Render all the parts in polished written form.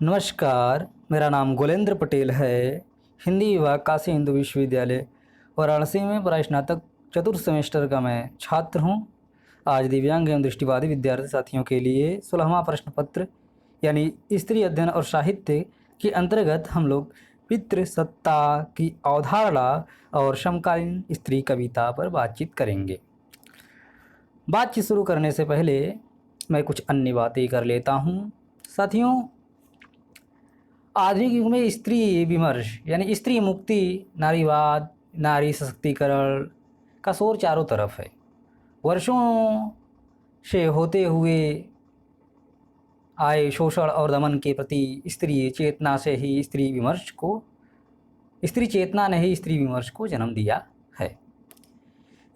नमस्कार, मेरा नाम गुलेंद्र पटेल है। हिंदी विभाग काशी हिंदू विश्वविद्यालय वाराणसी में परास्नातक चतुर्थ सेमेस्टर का मैं छात्र हूँ। आज दिव्यांग एवं दृष्टिबाधित विद्यार्थी साथियों के लिए 16वां प्रश्न पत्र यानी स्त्री अध्ययन और साहित्य के अंतर्गत हम लोग पितृसत्ता की अवधारणा और समकालीन स्त्री कविता पर बातचीत करेंगे। बातचीत शुरू करने से पहले मैं कुछ अन्य बातें कर लेता हूँ। साथियों, आधुनिक युग में स्त्री विमर्श यानी स्त्री मुक्ति, नारीवाद, नारी सशक्तिकरण का शोर चारों तरफ है। वर्षों से होते हुए आए शोषण और दमन के प्रति स्त्री चेतना ने ही स्त्री विमर्श को जन्म दिया है।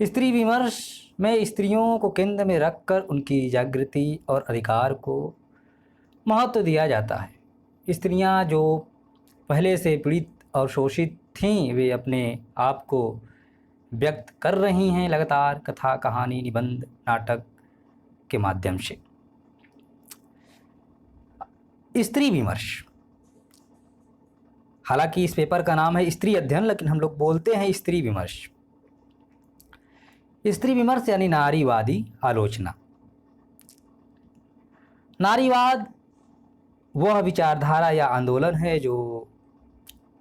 स्त्री विमर्श में स्त्रियों को केंद्र में रखकर उनकी जागृति और अधिकार को महत्व दिया जाता है। स्त्रियां जो पहले से पीड़ित और शोषित थीं, वे अपने आप को व्यक्त कर रही हैं लगातार कथा, कहानी, निबंध, नाटक के माध्यम से। स्त्री विमर्श, हालांकि इस पेपर का नाम है स्त्री अध्ययन, लेकिन हम लोग बोलते हैं स्त्री विमर्श। स्त्री विमर्श यानी नारीवादी आलोचना। नारीवाद वह विचारधारा या आंदोलन है जो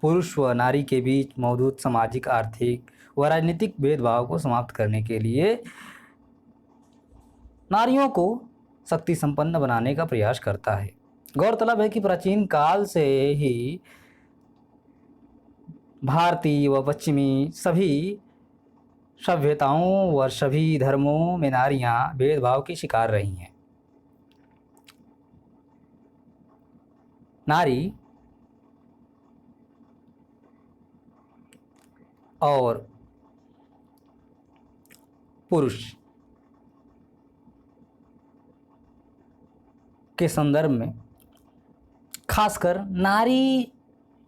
पुरुष व नारी के बीच मौजूद सामाजिक, आर्थिक व राजनीतिक भेदभाव को समाप्त करने के लिए नारियों को शक्ति संपन्न बनाने का प्रयास करता है। गौरतलब है कि प्राचीन काल से ही भारतीय व पश्चिमी सभी सभ्यताओं व सभी धर्मों में नारियां भेदभाव की शिकार रही हैं। नारी और पुरुष के संदर्भ में खासकर नारी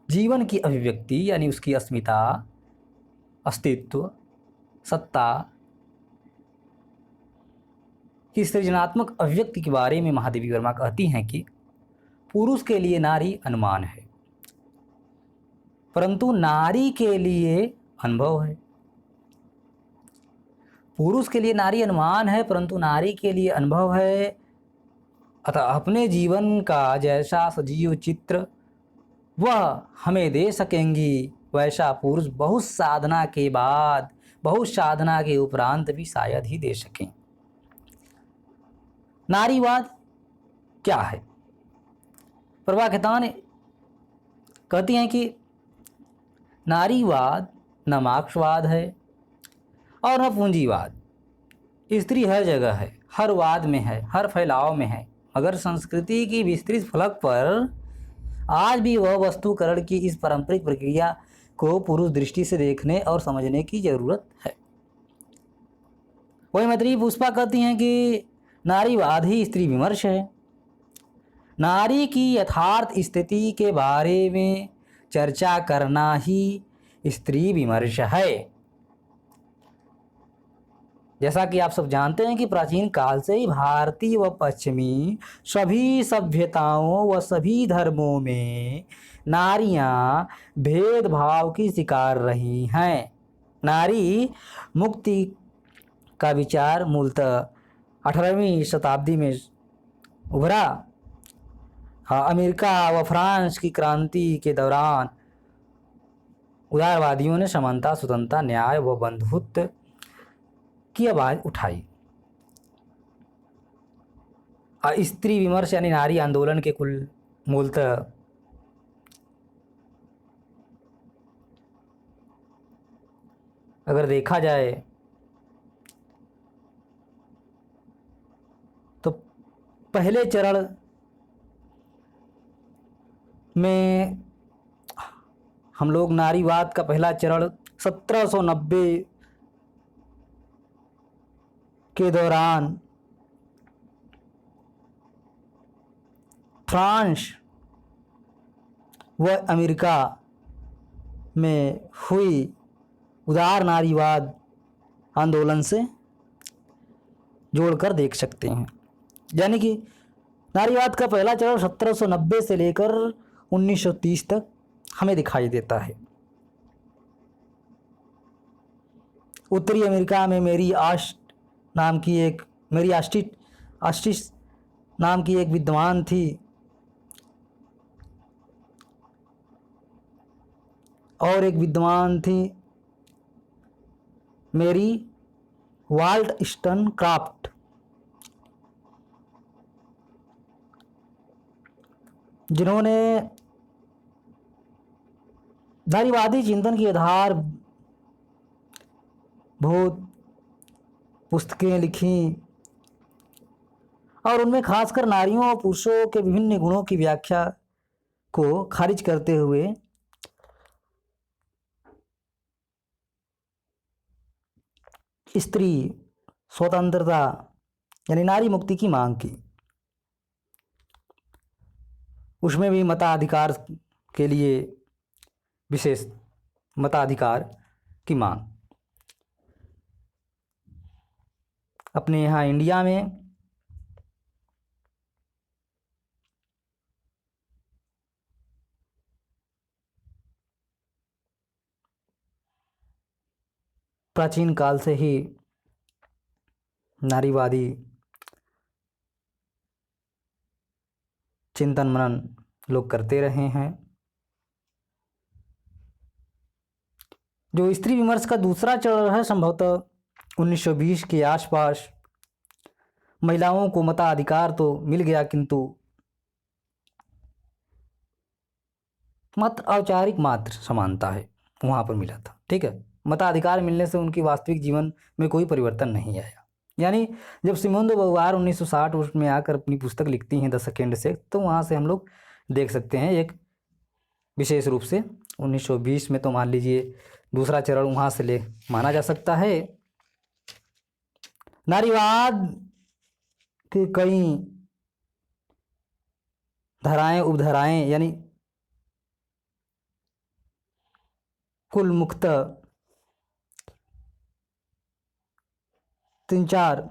जीवन की अभिव्यक्ति यानी उसकी अस्मिता, अस्तित्व, सत्ता की सृजनात्मक अभिव्यक्ति के बारे में महादेवी वर्मा कहती हैं कि पुरुष के लिए नारी अनुमान है, परंतु नारी के लिए अनुभव है। पुरुष के लिए नारी अनुमान है, परंतु नारी के लिए अनुभव है। अतः अपने जीवन का जैसा सजीव चित्र वह हमें दे सकेंगी, वैसा पुरुष बहुत साधना के बाद, बहुत साधना के उपरांत भी शायद ही दे सकें। नारीवाद क्या है? प्रभा खेतान कहती हैं कि नारीवाद न मार्क्सवाद है और न पूंजीवाद। स्त्री हर जगह है, हर वाद में है, हर फैलाव में है, मगर संस्कृति की विस्तृत फलक पर आज भी वह वस्तुकरण की इस पारंपरिक प्रक्रिया को पुरुष दृष्टि से देखने और समझने की जरूरत है। वही मैत्री पुष्पा कहती हैं कि नारीवाद ही स्त्री विमर्श है। नारी की यथार्थ स्थिति के बारे में चर्चा करना ही स्त्री विमर्श है। जैसा कि आप सब जानते हैं कि प्राचीन काल से ही भारतीय व पश्चिमी सभी सभ्यताओं व सभी धर्मों में नारियां भेदभाव की शिकार रही हैं। नारी मुक्ति का विचार मूलतः 18वीं शताब्दी में उभरा। अमेरिका व फ्रांस की क्रांति के दौरान उदारवादियों ने समानता, स्वतंत्रता, न्याय व बंधुत्व की आवाज़ उठाई। स्त्री विमर्श यानी नारी आंदोलन के कुल मूलतः अगर देखा जाए तो पहले चरण में हम लोग नारीवाद का पहला चरण 1790 के दौरान फ्रांस व अमेरिका में हुई उदार नारीवाद आंदोलन से जोड़कर देख सकते हैं। यानी कि नारीवाद का पहला चरण 1790 से लेकर 1930 तक हमें दिखाई देता है। उत्तरी अमेरिका में मेरी आस्टिस नाम की एक विद्वान थी, और एक विद्वान थी मेरी वाल्टस्टोनक्राफ्ट, जिन्होंने नारीवादी चिंतन की आधारभूत पुस्तकें लिखी और उनमें खासकर नारियों और पुरुषों के विभिन्न गुणों की व्याख्या को खारिज करते हुए स्त्री स्वतंत्रता यानी नारी मुक्ति की मांग की। उसमें भी मताधिकार के लिए विशेष मताधिकार की मांग। अपने यहाँ इंडिया में प्राचीन काल से ही नारीवादी चिंतन मनन लोग करते रहे हैं। जो स्त्री विमर्श का दूसरा चरण है, संभवतः 1920 के आसपास महिलाओं को मताधिकार तो मिल गया, किंतु मात्र औपचारिक मात्र समानता है वहाँ पर मिला था। ठीक है, मताधिकार मिलने से उनकी वास्तविक जीवन में कोई परिवर्तन नहीं आया। यानी जब सिमोन दे बोवार 1960 में आकर अपनी पुस्तक लिखती हैं द सेकेंड सेक्स, तो वहाँ से हम लोग देख सकते हैं एक विशेष रूप से 1920 में तो मान लीजिए दूसरा चरण वहाँ से ले माना जा सकता है। नारीवाद के कई धाराएं उपधाराएं यानी कुल मुक्त 3-4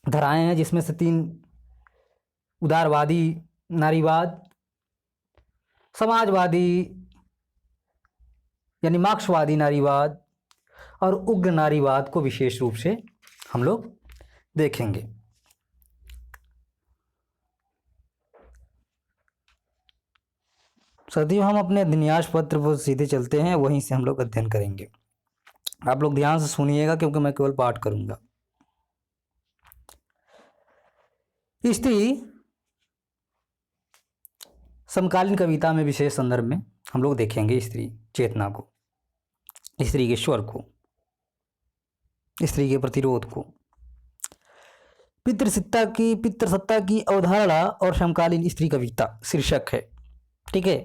धाराएं हैं, जिसमें से 3 उदारवादी नारीवाद, समाजवादी यानी मार्क्सवादी नारीवाद और उग्र नारीवाद को विशेष रूप से हम लोग देखेंगे। साथियों, हम अपने अधिन्यास पत्र पर सीधे चलते हैं, वहीं से हम लोग अध्ययन करेंगे। आप लोग ध्यान से सुनिएगा क्योंकि मैं केवल पाठ करूंगा। स्त्री समकालीन कविता में विशेष संदर्भ में हम लोग देखेंगे स्त्री चेतना को, स्त्री के स्वर को, स्त्री के प्रतिरोध को, पितृसत्ता की अवधारणा और समकालीन स्त्री कविता शीर्षक है। ठीक है,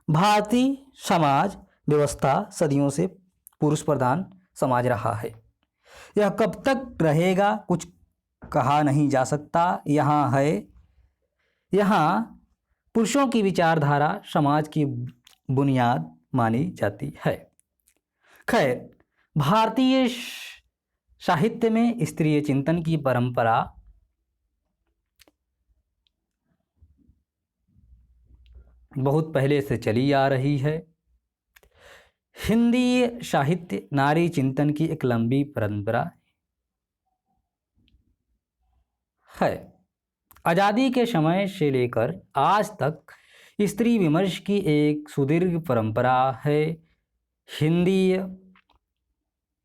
भारतीय समाज व्यवस्था सदियों से पुरुष प्रधान समाज रहा है। यह कब तक रहेगा कुछ कहा नहीं जा सकता। यहाँ पुरुषों की विचारधारा समाज की बुनियाद मानी जाती है। खैर, भारतीय साहित्य में स्त्रीय चिंतन की परंपरा बहुत पहले से चली आ रही है। हिंदी साहित्य नारी चिंतन की एक लंबी परंपरा है। आज़ादी के समय से लेकर आज तक स्त्री विमर्श की एक सुदीर्घ परंपरा है। हिंदी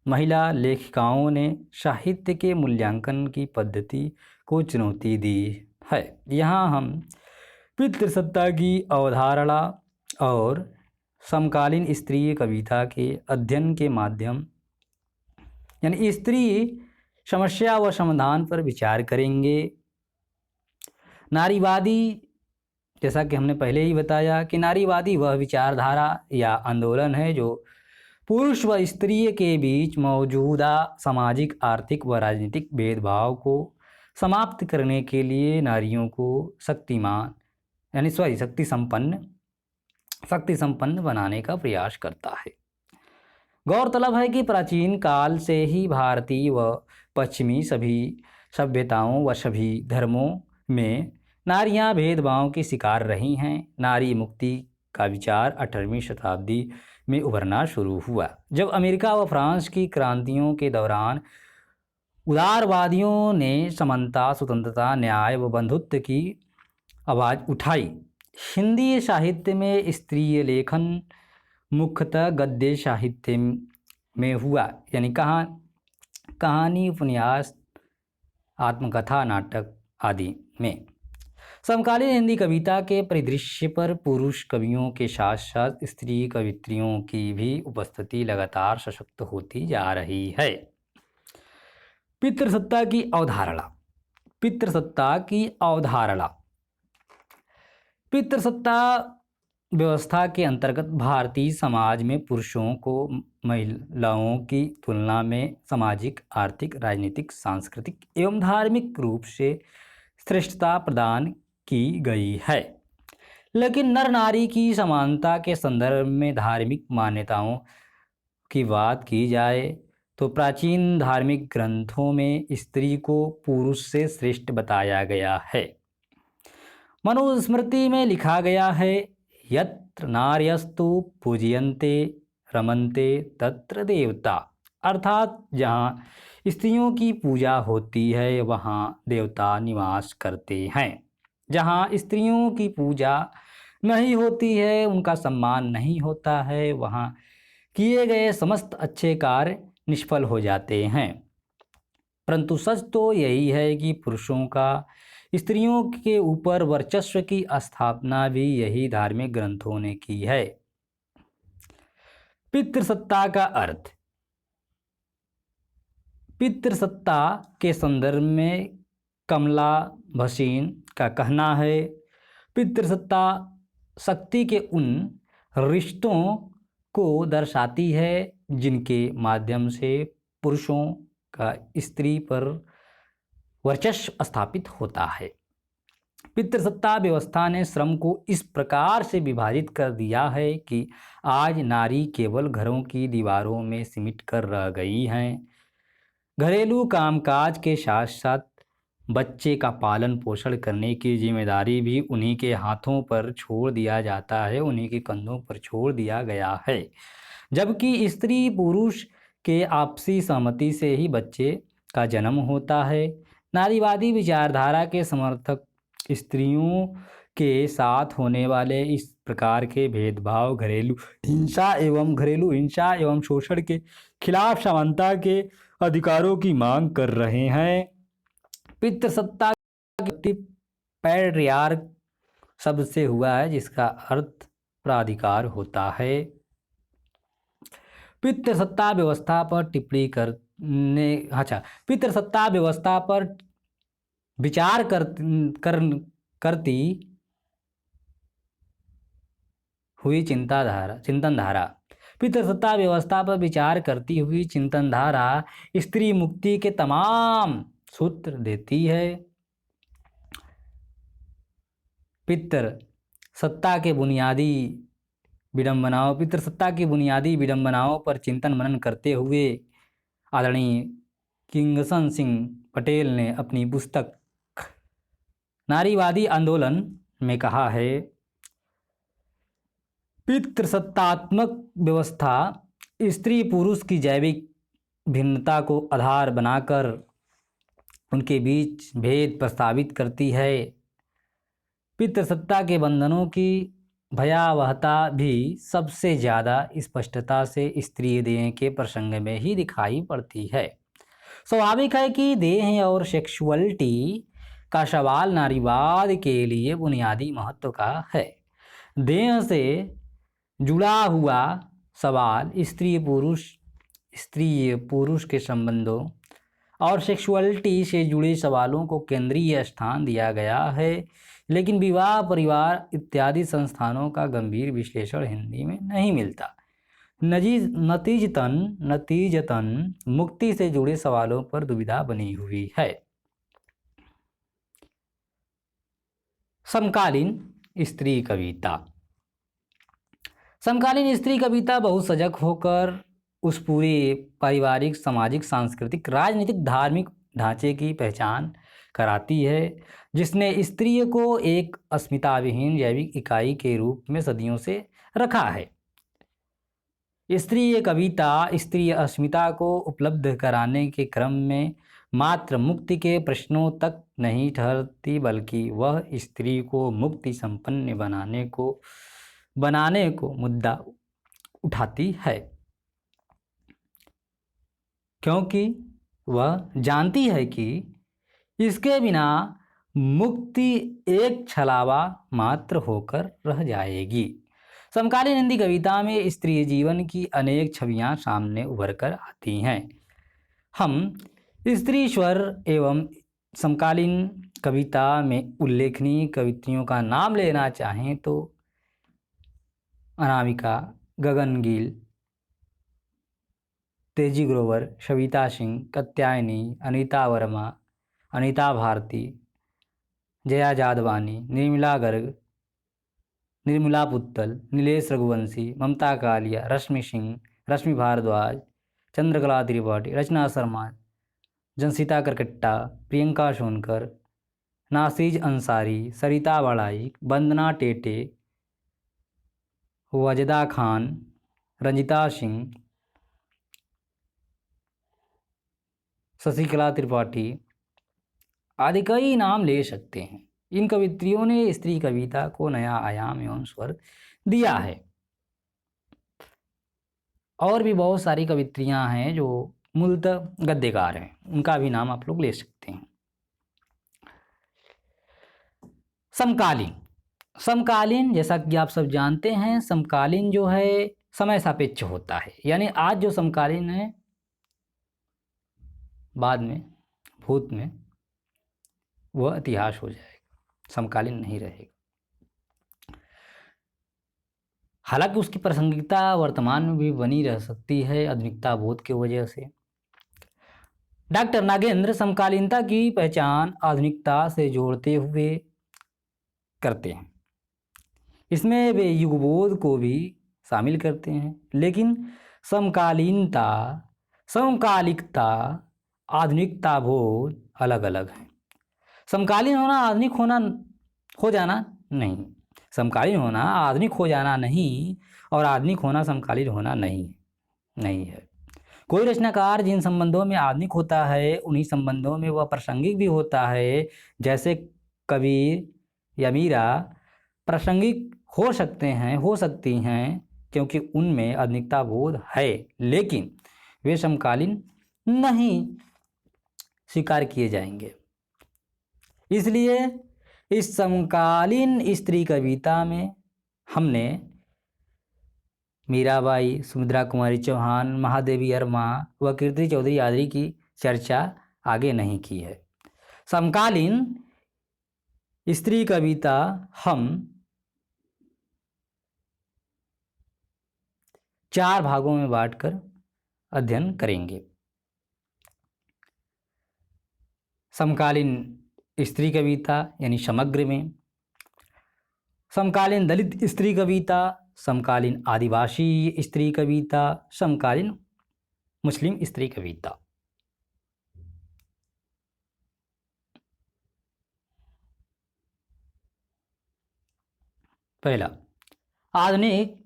महिला लेखिकाओं ने साहित्य के मूल्यांकन की पद्धति को चुनौती दी है। यहाँ हम पितृसत्ता की अवधारणा और समकालीन स्त्री कविता के अध्ययन के माध्यम यानी स्त्री समस्या व समाधान पर विचार करेंगे। नारीवादी, जैसा कि हमने पहले ही बताया कि नारीवादी वह विचारधारा या आंदोलन है जो पुरुष व स्त्री के बीच मौजूदा सामाजिक, आर्थिक व राजनीतिक भेदभाव को समाप्त करने के लिए नारियों को शक्ति संपन्न बनाने का प्रयास करता है। गौरतलब है कि प्राचीन काल से ही भारतीय व पश्चिमी सभी सभ्यताओं व सभी धर्मों में नारियां भेदभाव की शिकार रही हैं। नारी मुक्ति का विचार 18वीं शताब्दी में उभरना शुरू हुआ, जब अमेरिका व फ्रांस की क्रांतियों के दौरान उदारवादियों ने समानता, स्वतंत्रता, न्याय व बंधुत्व की आवाज़ उठाई। हिंदी साहित्य में स्त्रीय लेखन मुख्यतः गद्य साहित्य में हुआ, यानी कहानी, उपन्यास, आत्मकथा, नाटक आदि में। समकालीन हिंदी कविता के परिदृश्य पर पुरुष कवियों के साथ साथ स्त्री कवित्रियों की भी उपस्थिति लगातार सशक्त होती जा रही है। पितृसत्ता की अवधारणा। पितृसत्ता की अवधारणा पितृसत्ता व्यवस्था के अंतर्गत भारतीय समाज में पुरुषों को महिलाओं की तुलना में सामाजिक, आर्थिक, राजनीतिक, सांस्कृतिक एवं धार्मिक रूप से श्रेष्ठता प्रदान की गई है। लेकिन नर नारी की समानता के संदर्भ में धार्मिक मान्यताओं की बात की जाए तो प्राचीन धार्मिक ग्रंथों में स्त्री को पुरुष से श्रेष्ठ बताया गया है। मनुस्मृति में लिखा गया है, यत्र नार्यस्तु पूजयन्ते रमन्ते तत्र देवता, अर्थात जहाँ स्त्रियों की पूजा होती है वहाँ देवता निवास करते हैं। जहाँ स्त्रियों की पूजा नहीं होती है, उनका सम्मान नहीं होता है, वहाँ किए गए समस्त अच्छे कार्य निष्फल हो जाते हैं। परंतु सच तो यही है कि पुरुषों का स्त्रियों के ऊपर वर्चस्व की स्थापना भी यही धार्मिक ग्रंथों ने की है। पितृसत्ता का अर्थ। पितृसत्ता के संदर्भ में कमला भसीन का कहना है, पितृसत्ता शक्ति के उन रिश्तों को दर्शाती है जिनके माध्यम से पुरुषों का स्त्री पर वर्चस्व स्थापित होता है। पितृसत्ता व्यवस्था ने श्रम को इस प्रकार से विभाजित कर दिया है कि आज नारी केवल घरों की दीवारों में सिमट कर रह गई हैं। घरेलू कामकाज के साथ साथ बच्चे का पालन पोषण करने की जिम्मेदारी भी उन्हीं के हाथों पर छोड़ दिया जाता है, उन्हीं के कंधों पर छोड़ दिया गया है। जबकि स्त्री पुरुष के आपसी सहमति से ही बच्चे का जन्म होता है। नारीवादी विचारधारा के समर्थक स्त्रियों के साथ होने वाले इस प्रकार के भेदभाव, घरेलू हिंसा एवं शोषण के खिलाफ समानता के अधिकारों की मांग कर रहे हैं। पितृसत्ता की पैट्रियार्क शब्द से हुआ है, जिसका अर्थ प्राधिकार होता है। पितृसत्ता व्यवस्था पर टिप्पणी पितृसत्ता व्यवस्था पर विचार करती हुई चिंतनधारा। पितृसत्ता व्यवस्था पर विचार करती हुई चिंतनधारा स्त्री मुक्ति के तमाम सूत्र देती है। पितृसत्ता की बुनियादी विडंबनाओं पर चिंतन मनन करते हुए आदरणीय किंगसन सिंह पटेल ने अपनी पुस्तक नारीवादी आंदोलन में कहा है, पितृसत्तात्मक व्यवस्था स्त्री पुरुष की जैविक भिन्नता को आधार बनाकर उनके बीच भेद प्रस्तावित करती है। पितृसत्ता के बंधनों की भयावहता भी सबसे ज़्यादा स्पष्टता से स्त्री देह के प्रसंग में ही दिखाई पड़ती है। स्वाभाविक है कि देह और सेक्सुअलिटी का सवाल नारीवाद के लिए बुनियादी महत्व का है। देह से जुड़ा हुआ सवाल स्त्री पुरुष के संबंधों और सेक्सुअलिटी से जुड़े सवालों को केंद्रीय स्थान दिया गया है, लेकिन विवाह, परिवार इत्यादि संस्थानों का गंभीर विश्लेषण हिंदी में नहीं मिलता। नतीजतन मुक्ति से जुड़े सवालों पर दुविधा बनी हुई है। समकालीन स्त्री कविता। समकालीन स्त्री कविता बहुत सजग होकर उस पूरे पारिवारिक, सामाजिक, सांस्कृतिक, राजनीतिक, धार्मिक ढांचे की पहचान कराती है, जिसने स्त्री को एक अस्मिताविहीन जैविक इकाई के रूप में सदियों से रखा है। स्त्री कविता स्त्री अस्मिता को उपलब्ध कराने के क्रम में मात्र मुक्ति के प्रश्नों तक नहीं ठहरती, बल्कि वह स्त्री को मुक्ति संपन्न बनाने को मुद्दा उठाती है, क्योंकि वह जानती है कि इसके बिना मुक्ति एक छलावा मात्र होकर रह जाएगी। समकालीन हिंदी कविता में स्त्री जीवन की अनेक छवियां सामने उभर कर आती हैं। हम स्त्री स्वर एवं समकालीन कविता में उल्लेखनीय कवित्रियों का नाम लेना चाहें तो अनामिका, गगन गिल, तेजी ग्रोवर, सविता सिंह, कात्यायनी, अनीता वर्मा, अनीता भारती, जया जादवानी, निर्मला गर्ग, निर्मला पुत्तल, नीलेश रघुवंशी, ममता कालिया, रश्मि सिंह, रश्मि भारद्वाज, चंद्रकला त्रिपाठी, रचना शर्मा, जनसिता करकट्टा, प्रियंका सोनकर, नासिज अंसारी, सरिता बड़ाई, वंदना टेटे, वजदा खान, रंजिता सिंह, शशिकला त्रिपाठी आदि कई नाम ले सकते हैं। इन कवित्रियों ने स्त्री कविता को नया आयाम एवं स्वर दिया है। और भी बहुत सारी कवित्रियां हैं जो मूलतः गद्यकार हैं, उनका भी नाम आप लोग ले सकते हैं। समकालीन जैसा कि आप सब जानते हैं, समकालीन जो है समय सापेक्ष होता है, यानी आज जो समकालीन है बाद में भूत में वह इतिहास हो जाएगा, समकालीन नहीं रहेगा। हालांकि उसकी प्रासंगिकता वर्तमान में भी बनी रह सकती है आधुनिकता बोध की वजह से। डॉक्टर नागेंद्र समकालीनता की पहचान आधुनिकता से जोड़ते हुए करते हैं। इसमें वे युगबोध को भी शामिल करते हैं, लेकिन समकालीनता, समकालिकता, आधुनिकता बोध अलग अलग हैं। समकालीन होना आधुनिक होना हो जाना नहीं, समकालीन होना आधुनिक हो जाना नहीं, और आधुनिक होना समकालीन होना नहीं है। कोई रचनाकार जिन संबंधों में आधुनिक होता है उन्हीं संबंधों में वह प्रासंगिक भी होता है। जैसे कबीर या मीरा प्रासंगिक हो सकती हैं क्योंकि उनमें आधुनिकता बोध है, लेकिन वे समकालीन नहीं स्वीकार किए जाएंगे। इसलिए इस समकालीन स्त्री कविता में हमने मीराबाई, सुमित्रा कुमारी चौहान, महादेवी वर्मा व कीर्ति चौधरी आदि की चर्चा आगे नहीं की है। समकालीन स्त्री कविता हम 4 भागों में बांटकर अध्ययन करेंगे। समकालीन स्त्री कविता यानी समग्र में, समकालीन दलित स्त्री कविता, समकालीन आदिवासी स्त्री कविता, समकालीन मुस्लिम स्त्री कविता। पहला, आधुनिक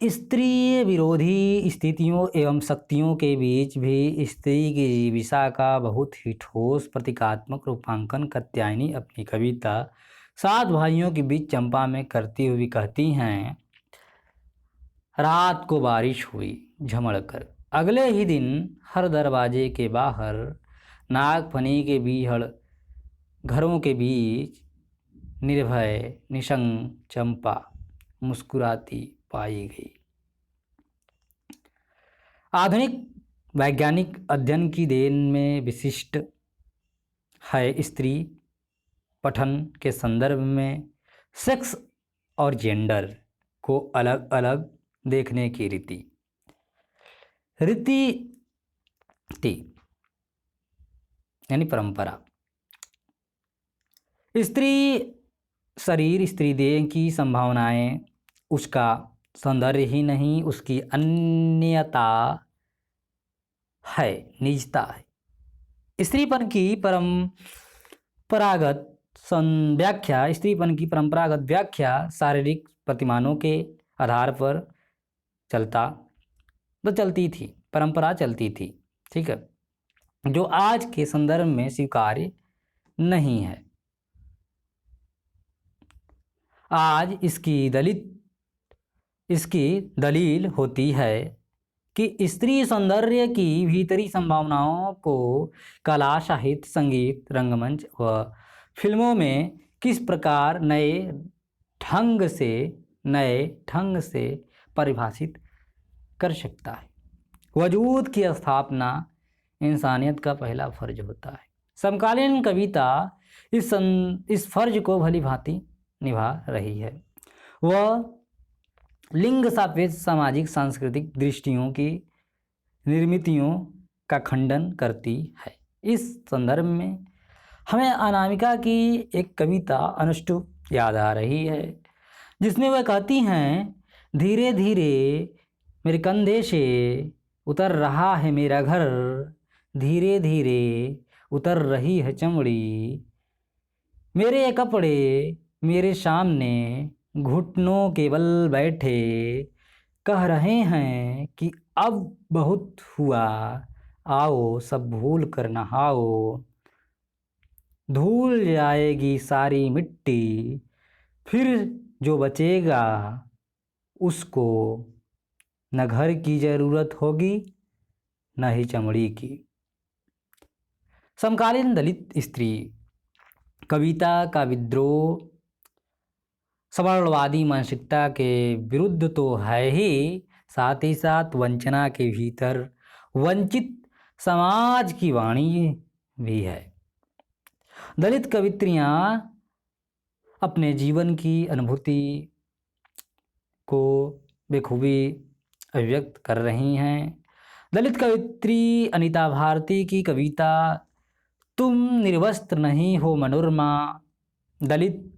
स्त्री विरोधी स्थितियों एवं शक्तियों के बीच भी स्त्री की जीविका का बहुत ही ठोस प्रतीकात्मक रूपांकन कात्यायनी अपनी कविता 7 भाइयों के बीच चंपा में करती हुई कहती हैं, रात को बारिश हुई झमड़ कर, अगले ही दिन हर दरवाजे के बाहर नागफनी के बीहड़ घरों के बीच निर्भय निसंग चंपा मुस्कुराती पाई गई। आधुनिक वैज्ञानिक अध्ययन की देन में विशिष्ट है स्त्री पठन के संदर्भ में सेक्स और जेंडर को अलग अलग देखने की रीति यानी परंपरा। स्त्री शरीर, स्त्री देह की संभावनाएं, उसका सौंदर्य ही नहीं, उसकी अन्यता है, निजता है। स्त्रीपन की परंपरागत व्याख्या शारीरिक प्रतिमानों के आधार पर चलती थी, परंपरा चलती थी, ठीक है, जो आज के संदर्भ में स्वीकार्य नहीं है। आज इसकी दलील होती है कि स्त्री सौंदर्य की भीतरी संभावनाओं को कला, साहित्य, संगीत, रंगमंच व फिल्मों में किस प्रकार नए ढंग से परिभाषित कर सकता है। वजूद की स्थापना इंसानियत का पहला फर्ज होता है। समकालीन कविता इस फर्ज को भली भांति निभा रही है। वह लिंग सापेक्ष सामाजिक सांस्कृतिक दृष्टियों की निर्मितियों का खंडन करती है। इस संदर्भ में हमें अनामिका की एक कविता अनुष्टुप याद आ रही है, जिसमें वह कहती हैं, धीरे धीरे मेरे कंधे से उतर रहा है मेरा घर, धीरे धीरे उतर रही है चमड़ी, मेरे कपड़े मेरे सामने घुटनों के बल बैठे, कह रहे हैं कि अब बहुत हुआ, आओ सब भूल कर नहाओ, धूल जाएगी सारी मिट्टी, फिर जो बचेगा उसको न घर की ज़रूरत होगी न ही चमड़ी की। समकालीन दलित स्त्री कविता का विद्रोह सवर्णवादी मानसिकता के विरुद्ध तो है ही, साथ ही साथ वंचना के भीतर वंचित समाज की वाणी भी है। दलित कवित्रियाँ अपने जीवन की अनुभूति को बेखूबी अभिव्यक्त कर रही हैं। दलित कवित्री अनीता भारती की कविता तुम निर्वस्त्र नहीं हो मनोरमा, दलित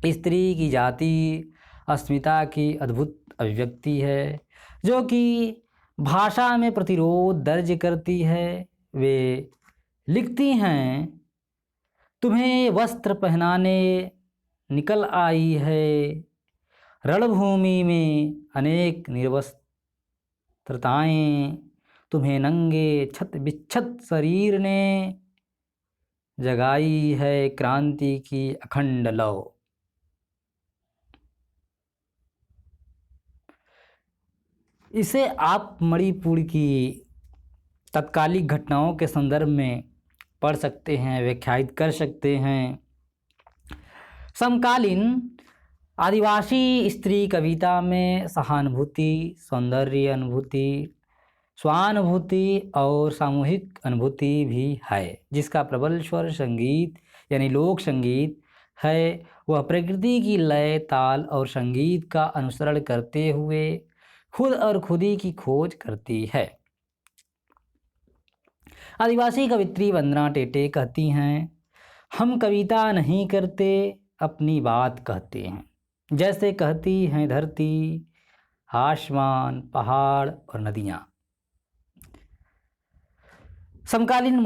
स्त्री की जाति अस्मिता की अद्भुत अभिव्यक्ति है, जो कि भाषा में प्रतिरोध दर्ज करती है। वे लिखती हैं, तुम्हें वस्त्र पहनाने निकल आई है रणभूमि में अनेक निर्वस्त्रताएं, तुम्हें नंगे छत बिच्छत शरीर ने जगाई है क्रांति की अखंड लौ। इसे आप मणिपुर की तत्कालिक घटनाओं के संदर्भ में पढ़ सकते हैं, व्याख्यायित कर सकते हैं। समकालीन आदिवासी स्त्री कविता में सहानुभूति, सौंदर्य अनुभूति, स्वानुभूति और सामूहिक अनुभूति भी है, जिसका प्रबल स्वर संगीत यानी लोक संगीत है। वह प्रकृति की लय, ताल और संगीत का अनुसरण करते हुए खुद और खुदी की खोज करती है। आदिवासी कवित्री वंदना टेटे कहती हैं, हम कविता नहीं करते, अपनी बात कहते हैं, जैसे कहती हैं धरती, आसमान, पहाड़ और नदियाँ। समकालीन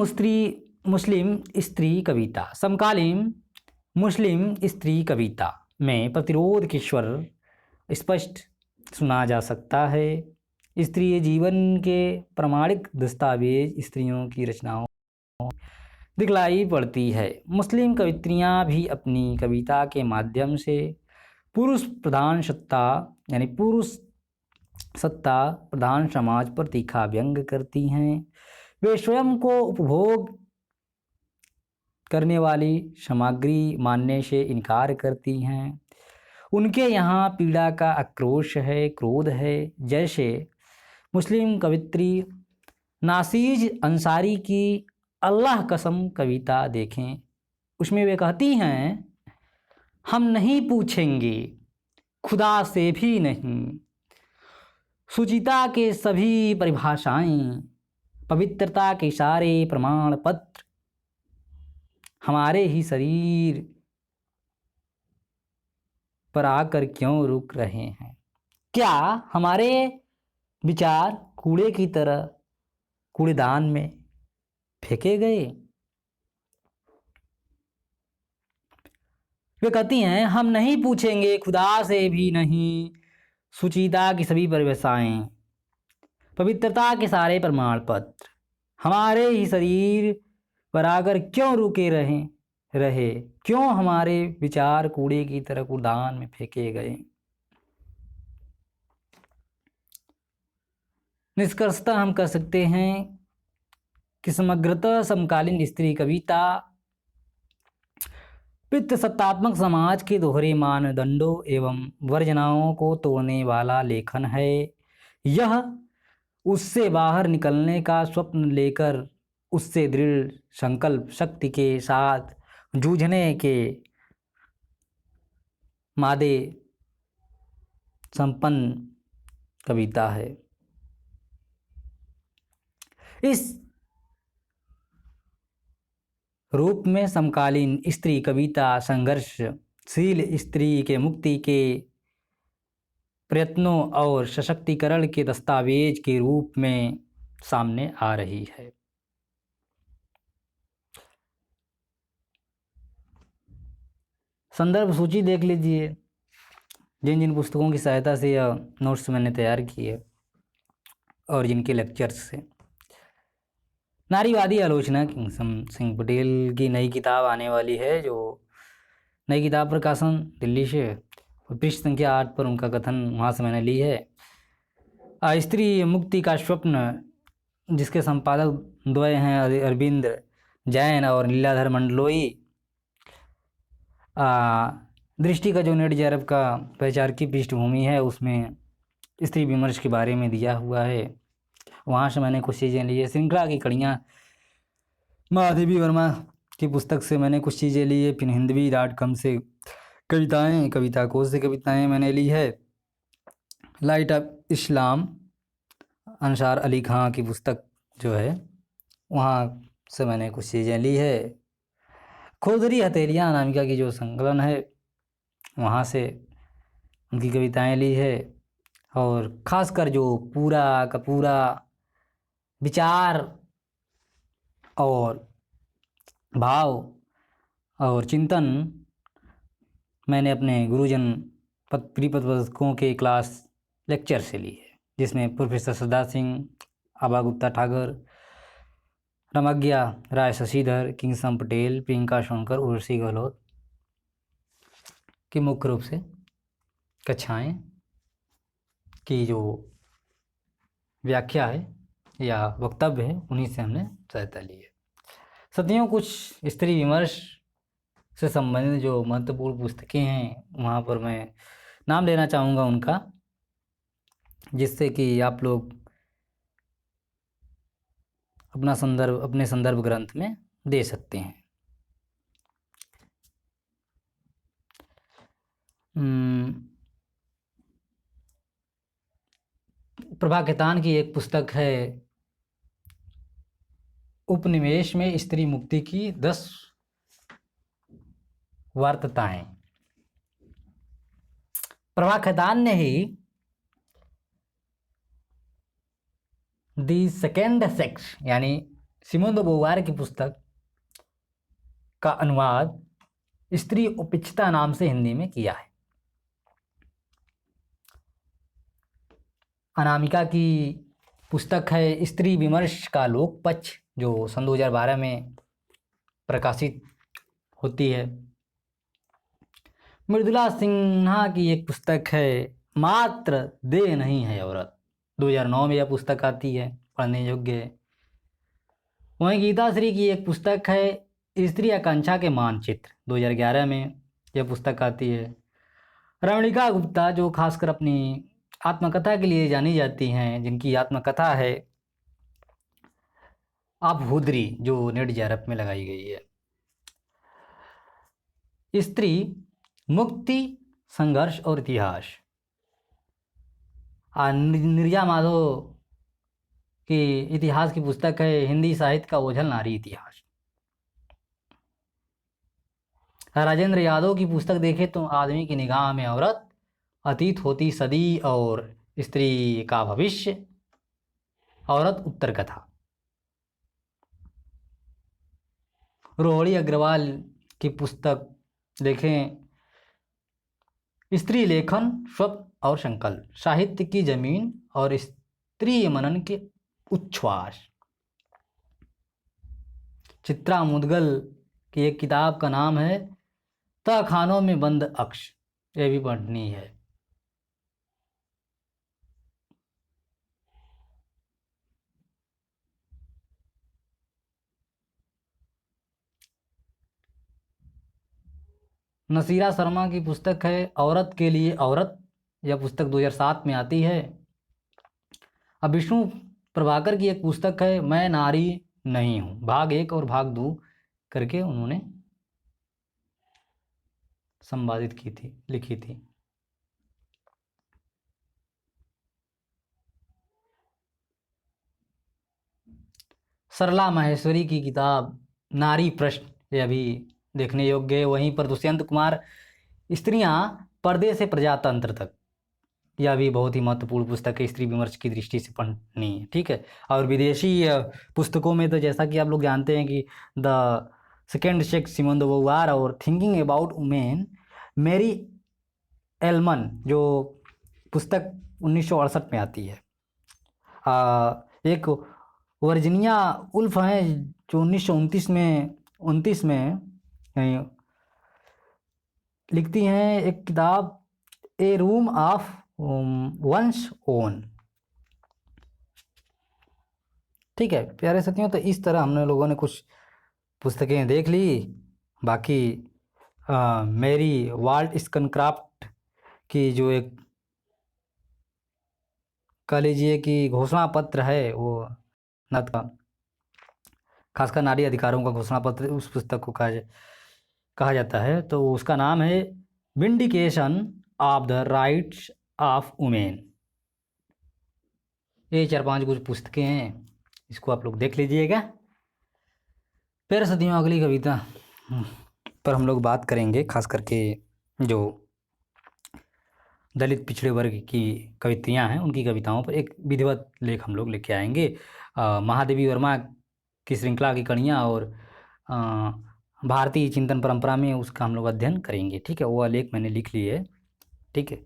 मुस्लिम स्त्री कविता में प्रतिरोध के स्वर स्पष्ट सुना जा सकता है। स्त्रीय जीवन के प्रामाणिक दस्तावेज स्त्रियों की रचनाओं दिखलाई पड़ती है। मुस्लिम कवित्रियाँ भी अपनी कविता के माध्यम से पुरुष सत्ता प्रधान समाज पर तीखा व्यंग करती हैं। वे स्वयं को उपभोग करने वाली सामग्री मानने से इनकार करती हैं। उनके यहाँ पीड़ा का आक्रोश है, क्रोध है। जैसे मुस्लिम कवित्री नासीज अंसारी की अल्लाह कसम कविता देखें, उसमें वे कहती हैं, हम नहीं पूछेंगे खुदा से भी नहीं, सुचिता के सभी परिभाषाएं, पवित्रता के सारे प्रमाण पत्र हमारे ही शरीर पर आकर क्यों रुक रहे हैं, क्या हमारे विचार कूड़े की तरह कूड़ेदान में फेंके गए? वे कहती हैं, हम नहीं पूछेंगे खुदा से भी नहीं सुचिता की सभी परिभाषाएं, पवित्रता के सारे प्रमाण पत्र हमारे ही शरीर पर आकर क्यों रुके रहे क्यों हमारे विचार कूड़े की तरह कूड़ान में फेंके गए? निष्कर्षतः हम कह सकते हैं कि समग्रतः समकालीन स्त्री कविता पितृसत्तात्मक समाज के दोहरे मानदंडों एवं वर्जनाओं को तोड़ने वाला लेखन है। यह उससे बाहर निकलने का स्वप्न लेकर उससे दृढ़ संकल्प शक्ति के साथ जूझने के मादे संपन्न कविता है। इस रूप में समकालीन स्त्री कविता संघर्षशील स्त्री के मुक्ति के प्रयत्नों और सशक्तिकरण के दस्तावेज के रूप में सामने आ रही है। संदर्भ सूची देख लीजिए, जिन जिन पुस्तकों की सहायता से यह नोट्स मैंने तैयार किए और जिनके लेक्चर्स से। नारीवादी आलोचना किंगसम सिंह पटेल की नई किताब आने वाली है, जो नई किताब प्रकाशन दिल्ली से, पृष्ठ संख्या 8 पर उनका कथन वहाँ से मैंने ली है। स्त्री मुक्ति का स्वप्न, जिसके संपादक द्वय हैं अरविंद जैन और लीलाधर मंडलोई। दृष्टि का जो नेट जैरब का प्रचार की पृष्ठभूमि है, उसमें स्त्री विमर्श के बारे में दिया हुआ है, वहाँ से मैंने कुछ चीज़ें ली है। श्रृंखला की कड़ियाँ महादेवी वर्मा की पुस्तक से मैंने कुछ चीज़ें ली है। फिर हिंदवी.com से कविता कोश से कविताएं मैंने ली है। Light of Islam Ansar Ali Khan की पुस्तक जो है, वहाँ से मैंने कुछ चीज़ें ली है। खोदरी हथेलियाँ अनामिका की जो संकलन है, वहाँ से उनकी कविताएं ली है। और ख़ासकर जो पूरा का पूरा विचार और भाव और चिंतन मैंने अपने गुरुजन प्रिपदकों के क्लास लेक्चर से ली है, जिसमें प्रोफेसर सदा सिंह, आबा गुप्ता ठाकुर, रमज्ञा राय शशिधर, किंगसम पटेल, प्रियंका सोनकर, उर्वशी गहलोत की मुख्य रूप से कक्षाएं की जो व्याख्या है या वक्तव्य है, उन्हीं से हमने सहायता ली है। सतियों कुछ स्त्री विमर्श से संबंधित जो महत्वपूर्ण पुस्तकें हैं, वहाँ पर मैं नाम लेना चाहूँगा उनका, जिससे कि आप लोग अपने संदर्भ ग्रंथ में दे सकते हैं। प्रभा केतान की एक पुस्तक है, उपनिवेश में स्त्री मुक्ति की 10 वार्ताएं। प्रभा केतान ने ही दी सेकेंड सेक्स यानी सिमोन दे बोवार की पुस्तक का अनुवाद स्त्री उपेक्षिता नाम से हिंदी में किया है। अनामिका की पुस्तक है स्त्री विमर्श का लोक पक्ष, जो सन 2012 में प्रकाशित होती है। मृदुला सिन्हा की एक पुस्तक है मात्र देह नहीं है औरत, 2009 में यह पुस्तक आती है, पढ़ने योग्य है। वहीं गीता श्री की एक पुस्तक है स्त्री आकांक्षा के मानचित्र, 2011 में यह पुस्तक आती है। रमणिका गुप्ता, जो खासकर अपनी आत्मकथा के लिए जानी जाती हैं, जिनकी आत्मकथा है आप हुदरी, जो नेट जैरप में लगाई गई है। स्त्री मुक्ति, संघर्ष और इतिहास, निर्जा माधव की इतिहास की पुस्तक है हिंदी साहित्य का ओझल नारी इतिहास। राजेंद्र यादव की पुस्तक देखें तो आदमी की निगाह में औरत, अतीत होती सदी और स्त्री का भविष्य, औरत उत्तर कथा। रोहिणी अग्रवाल की पुस्तक देखें, स्त्री लेखन, स्वप्न और संकल्प, साहित्य की जमीन और स्त्री मनन के उच्छ्वास। चित्रा मुदगल की एक किताब का नाम है तहखानों में बंद अक्ष, ये भी पढ़नी है। नसीरा शर्मा की पुस्तक है औरत के लिए औरत, यह पुस्तक 2007 में आती है। अब विष्णु प्रभाकर की एक पुस्तक है मैं नारी नहीं हूँ, भाग 1 और भाग 2 करके उन्होंने संपादित की थी, लिखी थी। सरला माहेश्वरी की किताब नारी प्रश्न, यह भी देखने योग्य है। वहीं पर दुष्यंत कुमार स्त्रियां पर्दे से प्रजातंत्र तक, यह भी बहुत ही महत्वपूर्ण पुस्तक है, स्त्री विमर्श की दृष्टि से पढ़नी है, ठीक है। और विदेशी पुस्तकों में तो जैसा कि आप लोग जानते हैं कि the second sex Simone de Beauvoir और thinking about women Mary Ellmann, जो पुस्तक 1968 में आती है। एक वर्जीनिया उल्फ हैं जो 1929 में लिखती हैं एक किताब ए रूम ऑफ वंस ओन, ठीक है प्यारे साथियों। तो इस तरह हमने लोगों ने कुछ पुस्तकें देख ली। बाकी मेरी वाल्ट स्कनक्राफ्ट की जो एक कह लीजिए कि घोषणा पत्र है, वो नत का खासकर नारी अधिकारों का घोषणा पत्र, उस पुस्तक को कहा जाता है। तो उसका नाम है vindication of the rights of women. ये 4-5 कुछ पुस्तकें हैं, इसको आप लोग देख लीजिएगा। प्यारे साथियों, अगली कविता पर हम लोग बात करेंगे खास करके जो दलित पिछड़े वर्ग की कविताएं हैं, उनकी कविताओं पर एक विधिवत लेख हम लोग लेके आएंगे। महादेवी वर्मा की श्रृंखला की कड़ियाँ और भारतीय चिंतन परंपरा में उसका हम लोग अध्ययन करेंगे, ठीक है। वो लेख मैंने लिख ली है, ठीक है।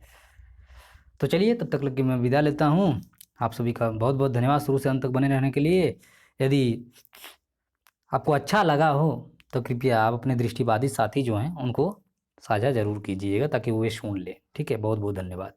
तो चलिए तब तक लग के मैं विदा लेता हूँ। आप सभी का बहुत बहुत धन्यवाद शुरू से अंत तक बने रहने के लिए। यदि आपको अच्छा लगा हो तो कृपया आप अपने दृष्टिबाधित साथी जो हैं उनको साझा जरूर कीजिएगा ताकि वो सुन ले, ठीक है। बहुत बहुत धन्यवाद।